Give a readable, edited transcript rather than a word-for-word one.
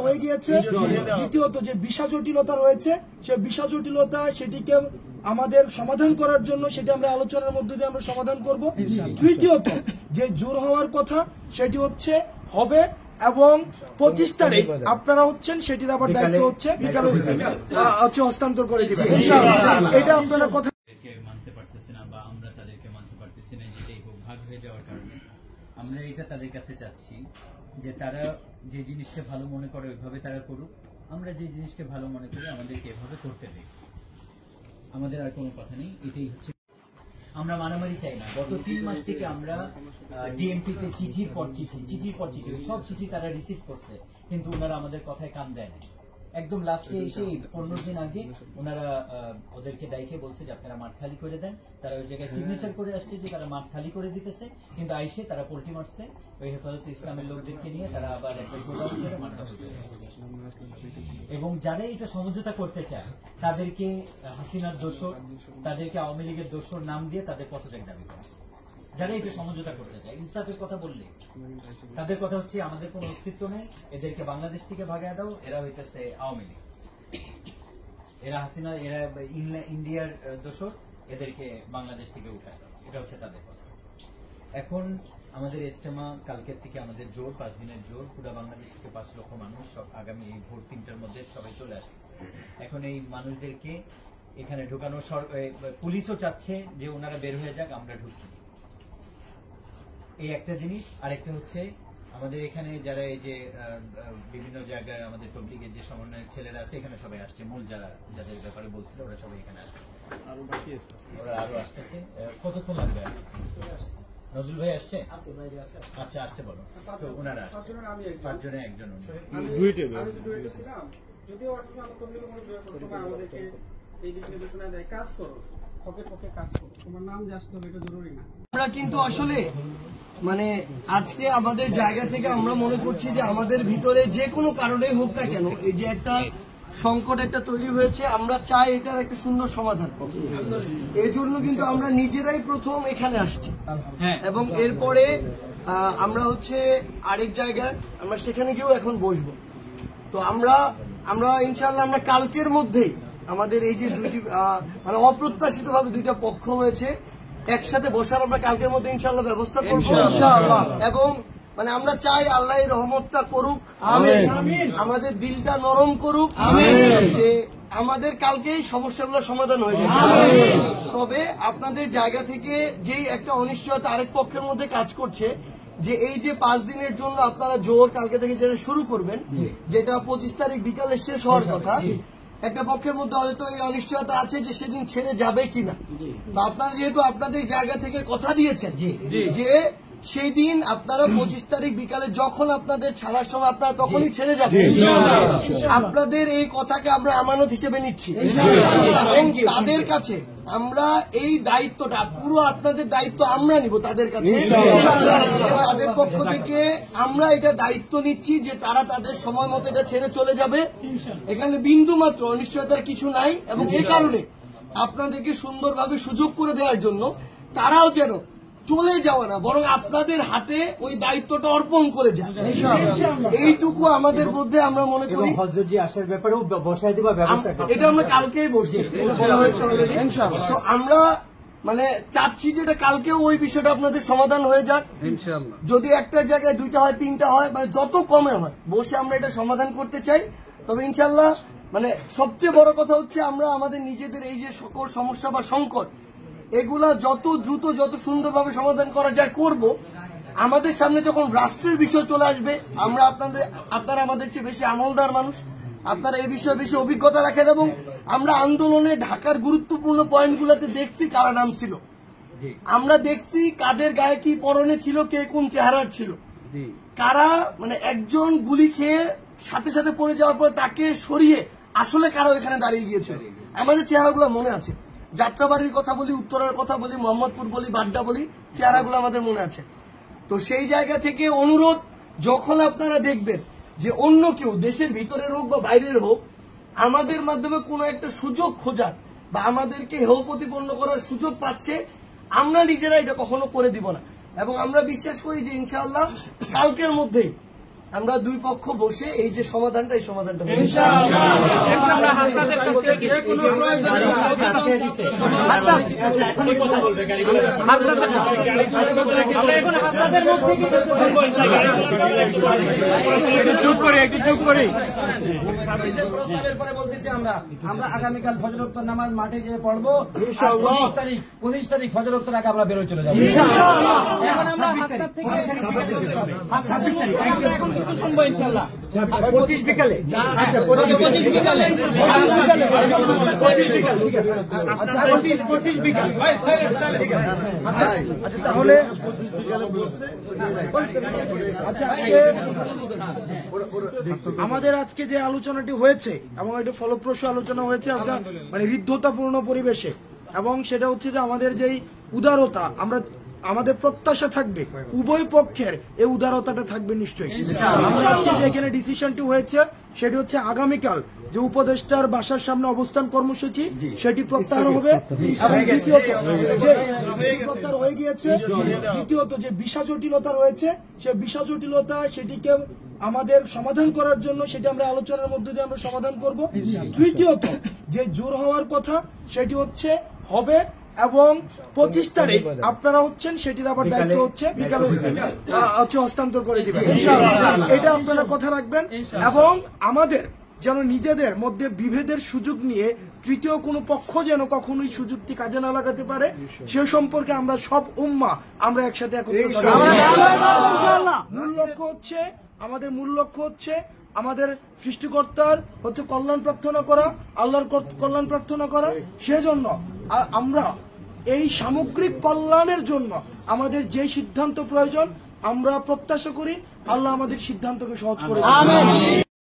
হয়ে গিয়েছে। দ্বিতীয়ত যে ভিসা জটিলতা রয়েছে, সে ভিসা জটিলতা সেটিকে আমাদের সমাধান করার জন্য সেটি আমরা আলোচনার মধ্যে দিয়ে আমরা সমাধান করব। তৃতীয়ত যে জোর হওয়ার কথা সেটি হবে এবং 25 তারিখ আপনারা হচ্ছেন সেটির আবার দায়িত্ব হচ্ছে বিকালে হস্তান্তর করে দিবেন। এটা আপনারা কথা মানতে পারতেছে না বা আমরা তাদেরকে মানতে পারতেছি না, যেটাই হোক ভাগ হয়ে যাওয়ার কারণে আমরা এটা তাদের কাছে চাচ্ছি যে তারা যে জিনিসকে ভালো মনে করে ওইভাবে তারা করুক, আমরা যে জিনিসকে ভালো মনে করি আমাদেরকে এভাবে করতে দেয়। আমাদের আর কোনো কথা নেই, এটাই হচ্ছে। আমরা মারামারি চাই না। গত 3 মাস থেকে আমরা ডিএমপিতে চিঠির পর চিঠি সব চিঠি তারা রিসিভ করছে, কিন্তু ওনারা আমাদের কথায় কান দেয় না। একদম লাস্টে এসে 15 দিন আগে ওনারা ওদেরকে ডাইকে বলছে যে আপনারা মাঠ খালি করে দেন। তারা ওই জায়গায় সিগনেচার করে আসছে যে তারা মাঠ খালি করে দিতেছে, কিন্তু আইসে তারা পোল্টি মারছে ওই হেফাজতে ইসলামের লোকদেরকে নিয়ে। তারা আবার একটা শোডাউন করে মাঠটা হয়েছে। এবং যারা এটা সমঝোতা করতে চায় তাদেরকে হাসিনার দোসর, তাদেরকে আওয়ামী লীগের দোসর নাম দিয়ে তাদের পদত্যাগ দাবি করে। যারা এটা সমঝোতা করতে চায়, ইনসাফের কথা বললে তাদের কথা হচ্ছে আমাদের কোনো অস্তিত্ব নেই, এদেরকে বাংলাদেশ থেকে ভাগায় দাও, এরা হইতেছে আওয়ামী লীগ, এরা হাসিনা, এরা ইন্ডিয়ার দোসর, এদেরকে বাংলাদেশ থেকে উঠায় দাও, এটা হচ্ছে তাদের কথা। এখন আমাদের ইজতেমা কালকের থেকে আমাদের জোর 5 দিনের জোর, পুরো বাংলাদেশ থেকে 5 লক্ষ মানুষ সব আগামী এই ভোর 3টার মধ্যে সবাই চলে আসছে। এখন এই মানুষদেরকে এখানে ঢোকানো, পুলিশও চাচ্ছে যে ওনারা বের হয়ে যাক, আমরা ঢুকি, এই একটা জিনিস। আরেকটা হচ্ছে আমাদের এখানে যারা এই যে বিভিন্ন জায়গায় আমাদের তবলিগের যে সমন্বয়ের ছেলেরা আছে এখানে সবাই আসছে, মূল যাদের ব্যাপারে বলছিল ওরা সবাই এখানে আসছে, ওরা আরো আসতেছে। কতক্ষণ লাগবে? নজরুল ভাই আসছে? আচ্ছা, আসতে বলো তো। ওনারা আসছে 5 জনে একজন। আমরা কিন্তু আসলে আজকে আমাদের জায়গা থেকে আমরা মনে করছি যে আমাদের ভিতরে যে কোনো কারণে হোক না কেন এই যে একটা সংকট একটা তৈরি হয়েছে, আমরা চাই এটার একটা সুন্দর সমাধান। এই জন্য কিন্তু আমরা নিজেরাই প্রথম এখানে আসছি এবং এরপরে আমরা আরেক জায়গায় আমরা সেখানে গিয়েও এখন বসবো। তো আমরা ইনশাআল্লাহ আমরা কালকের মধ্যেই আমাদের এই যে দুইটি অপ্রত্যাশিত ভাবে 2টা পক্ষ হয়েছে, একসাথে বসার আমরা কালকের মধ্যে ইনশাআল্লাহ ব্যবস্থা করব এবং আমরা চাই আল্লাহ রহমতটা করুক, আমাদের দিলটা নরম করুক, যে আমাদের কালকেই সমস্যাগুলো সমাধান হয়ে যাবে। তবে আপনাদের জায়গা থেকে যেই একটা অনিশ্চয়তা আরেক পক্ষের মধ্যে কাজ করছে, যে এই যে 5 দিনের জন্য আপনারা জোর কালকে থেকে যেটা শুরু করবেন, যেটা 25 তারিখ বিকালে শেষ হওয়ার কথা, একটা পক্ষের মধ্যে হয়তো এই অনিশ্চয়তা আছে যে সেদিন ছেড়ে যাবে কিনা। তো আপনারা যেহেতু আপনাদের জায়গা থেকে কথা দিয়েছেন যে সেই দিন আপনারা 25 তারিখ বিকালে যখন আপনাদের ছাড়ার সময় আপনারা তখনই ছেড়ে যাবেন, আপনাদের এই কথাকে আমরা আমানত হিসেবে নিচ্ছি এবং তাদের কাছে আমরা এই দায়িত্বটা পুরো আপনাদের দায়িত্ব আমরা নিব তাদের কাছে। তাদের পক্ষ থেকে আমরা এটা দায়িত্ব নিচ্ছি যে তারা তাদের সময় মতো এটা ছেড়ে চলে যাবে, এখানে বিন্দু মাত্র অনিশ্চয়তার কিছু নাই। এবং এই কারণে আপনাদেরকে সুন্দরভাবে সুযোগ করে দেওয়ার জন্য তারাও যেন চলে যাওয়া না, বরং আপনাদের হাতে ওই দায়িত্বটা অর্পণ করে যায়, এইটুকু আমাদের মধ্যে আমরা মনে করি। হজরতজি আসার ব্যাপারেও বসায় দেওয়া ব্যবস্থা, এটা আমরা কালকেই বসছি, বলা হয়েছে অলরেডি। আমরা চাচ্ছি যেটা কালকেও ওই বিষয়টা আপনাদের সমাধান হয়ে যাক। যদি একটা জায়গায় 2টা হয় 3টা হয়, যত কমে হয় বসে আমরা এটা সমাধান করতে চাই। তবে ইনশাল্লাহ সবচেয়ে বড় কথা হচ্ছে আমরা আমাদের নিজেদের এই যে সকল সমস্যা বা সংকট, এগুলা যত দ্রুত যত সুন্দরভাবে সমাধান করা যায় করব। আমাদের সামনে যখন রাষ্ট্রের বিষয় চলে আসবে, আপনারা আমাদের চেয়ে বেশি আমলদার মানুষ, আপনারা এই বিষয়ে বেশি অভিজ্ঞতা রাখেন এবং আমরা আন্দোলনে ঢাকার গুরুত্বপূর্ণ পয়েন্টগুলোতে দেখছি কারা নাম ছিল, আমরা দেখছি কাদের গায়ে কি পরনে ছিল, কে কোন চেহারার ছিল, কারা একজন গুলি খেয়ে সাথে সাথে পড়ে যাওয়ার পর তাকে সরিয়ে আসলে কারা এখানে দাঁড়িয়ে গিয়েছিল। আমাদের চেহারাগুলো মনে আছে, যাত্রাবাড়ির কথা বলি, উত্তরার কথা বলি, মোহাম্মদপুর বলি, বাড্ডা বলি, চেহারাগুলো আমাদের মনে আছে। তো সেই জায়গা থেকে অনুরোধ, যখন আপনারা দেখবেন যে অন্য কেউ দেশের ভিতরের হোক বা বাইরের হোক আমাদের মাধ্যমে কোনো একটা সুযোগ খোঁজার বা আমাদেরকে হেয় প্রতিপন্ন করার সুযোগ পাচ্ছে, আমরা নিজেরা এটা কখনো করে দিব না। এবং আমরা বিশ্বাস করি যে ইনশাআল্লাহ কালকের মধ্যেই আমরা দুই পক্ষ বসে এই যে সমাধানটা, এই সমাধানটা প্রস্তাবের পরে বলতেছি আমরা আগামীকাল ফজরোত্তর নামাজ মাঠে গিয়ে পড়বো। 25 তারিখ ফজরোত্তর আগে আমরা বেরোয় চলে যাবো। এখন আমরা হাসপাতাল থেকে এখন কিছু শুনবো ইনশাআল্লাহ। 25 বিকালে। আচ্ছা 25 বিকালে। আচ্ছা 25 বিকাল। আচ্ছা তাহলে আচ্ছা আমাদের আজকে যে আলোচনাটি হয়েছে এবং এটা ফলপ্রসূ আলোচনা হয়েছে আমরা মানে হৃদ্যতাপূর্ণ পরিবেশে, এবং সেটা হচ্ছে যে আমাদের যেই উদারতা আমরা আমাদের প্রত্যাশা থাকবে উভয় পক্ষের এই উদারতাটা থাকবে নিশ্চয়ই। আমরা আজকে যে এখানে ডিসিশনটি হয়েছে সেটি হচ্ছে আগামীকাল যে উপদেষ্টার বাসার সামনে অবস্থান কর্মসূচি সেটি প্রত্যাহার হবে, এবং দ্বিতীয়ত যে প্রত্যাহার হয়ে গিয়েছে, দ্বিতীয়ত যে ভিসা জটিলতা রয়েছে সে ভিসা জটিলতা সেটিকে আমাদের সমাধান করার জন্য সেটি আমরা আলোচনার মধ্যে দিয়ে আমরা সমাধান করব। তৃতীয়ত যে জোর হওয়ার কথা সেটি হচ্ছে হবে, এবং 25 তারিখ আপনারা হচ্ছেন সেটির আবার দায়িত্ব হচ্ছে বিকালে হচ্ছে হস্তান্তর করে দিবেন। এটা আপনারা কথা রাখবেন, এবং আমাদের যেন নিজেদের মধ্যে বিভেদের সুযোগ নিয়ে তৃতীয় কোনো পক্ষ যেন কখনোই সুযোগটি কাজে না লাগাতে পারে সে সম্পর্কে আমরা সব উম্মাহ আমরা একসাথে একত্রিত মূল লক্ষ্য হচ্ছে আমাদের সৃষ্টিকর্তার হচ্ছে কল্যাণ প্রার্থনা করা, আল্লাহর কল্যাণ প্রার্থনা করা। সেজন্য আমরা এই সামগ্রিক কল্যাণের জন্য আমাদের যে সিদ্ধান্ত প্রয়োজন আমরা প্রত্যাশা করি আল্লাহ আমাদের সিদ্ধান্তকে সহজ করে দেন।